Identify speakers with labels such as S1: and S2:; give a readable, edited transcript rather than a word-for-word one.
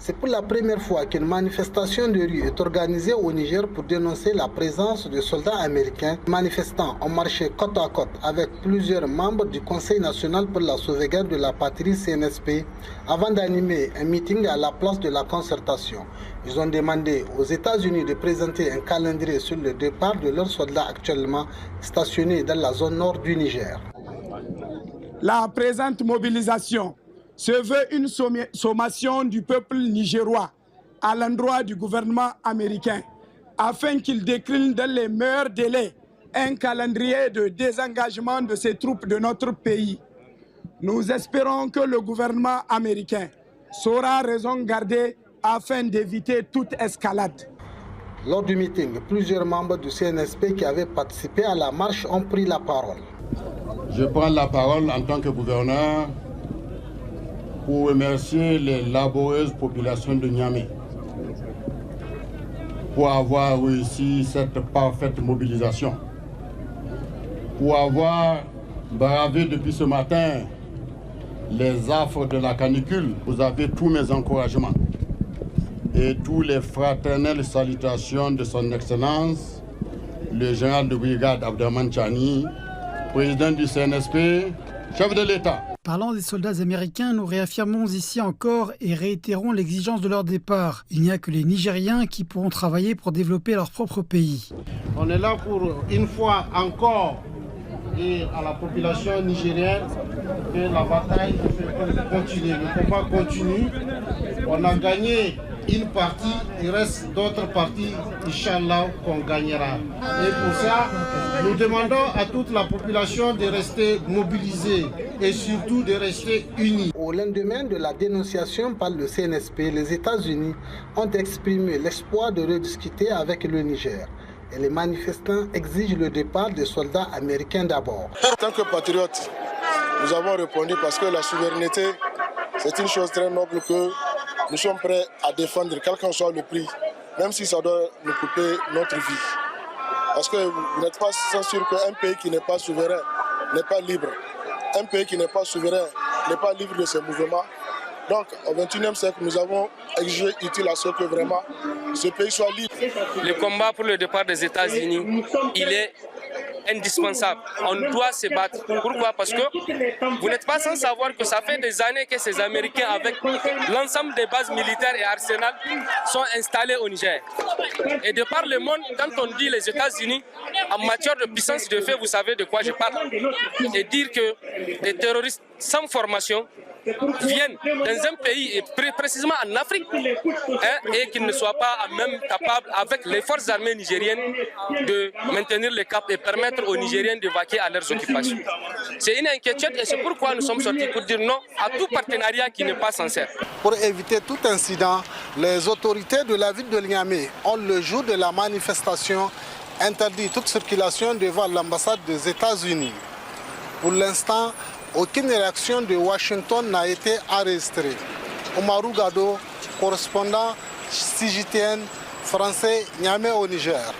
S1: C'est pour la première fois qu'une manifestation de rue est organisée au Niger pour dénoncer la présence de soldats américains. Les manifestants ont marché côte à côte avec plusieurs membres du Conseil national pour la sauvegarde de la patrie CNSP avant d'animer un meeting à la place de la concertation. Ils ont demandé aux États-Unis de présenter un calendrier sur le départ de leurs soldats actuellement stationnés dans la zone nord du Niger.
S2: La présente mobilisation se veut une sommation du peuple nigérois à l'endroit du gouvernement américain afin qu'il décline dans les meilleurs délais un calendrier de désengagement de ces troupes de notre pays. Nous espérons que le gouvernement américain saura raison garder afin d'éviter toute escalade.
S1: Lors du meeting, plusieurs membres du CNSP qui avaient participé à la marche ont pris la parole.
S3: Je prends la parole en tant que gouverneur pour remercier les laborieuses populations de Niamey pour avoir réussi cette parfaite mobilisation, pour avoir bravé depuis ce matin les affres de la canicule. Vous avez tous mes encouragements et tous les fraternelles salutations de son Excellence, le général de brigade Abderrahmane Tchani, président du CNSP, chef de l'État.
S4: Parlant des soldats américains, nous réaffirmons ici encore et réitérons l'exigence de leur départ. Il n'y a que les Nigériens qui pourront travailler pour développer leur propre pays.
S5: On est là pour, une fois encore, dire à la population nigérienne que la bataille continue, le combat continue. On a gagné une partie, il reste d'autres parties, Inch'Allah, qu'on gagnera. Et pour ça, nous demandons à toute la population de rester mobilisée et surtout de rester unie.
S1: Au lendemain de la dénonciation par le CNSP, les États-Unis ont exprimé l'espoir de rediscuter avec le Niger. Et les manifestants exigent le départ des soldats américains d'abord.
S6: En tant que patriotes, nous avons répondu parce que la souveraineté, c'est une chose très noble que nous sommes prêts à défendre, quel qu'en soit le prix, même si ça doit nous couper notre vie. Parce que vous n'êtes pas sans sûr qu'un pays qui n'est pas souverain n'est pas libre. Un pays qui n'est pas souverain n'est pas libre de ses mouvements. Donc, au XXIe siècle, nous avons exigé utile à ce que vraiment ce pays soit libre.
S7: Le combat pour le départ des États-Unis, il est indispensable. On doit se battre. Pourquoi? Parce que vous n'êtes pas sans savoir que ça fait des années que ces Américains, avec l'ensemble des bases militaires et arsenals, sont installés au Niger. Et de par le monde, quand on dit les États-Unis, en matière de puissance de fait, vous savez de quoi je parle. Et dire que des terroristes sans formation viennent dans un pays, et précisément en Afrique, et qu'ils ne soient pas même capables, avec les forces armées nigériennes, de maintenir le cap et permettre aux Nigériens de vaquer à leurs occupations. C'est une inquiétude et c'est pourquoi nous sommes sortis pour dire non à tout partenariat qui n'est pas sincère.
S1: Pour éviter tout incident, les autorités de la ville de Niamey ont, le jour de la manifestation, interdit toute circulation devant l'ambassade des États-Unis. Pour l'instant, aucune réaction de Washington n'a été enregistrée. Omarou Gado, correspondant CGTN français, Niamey au Niger.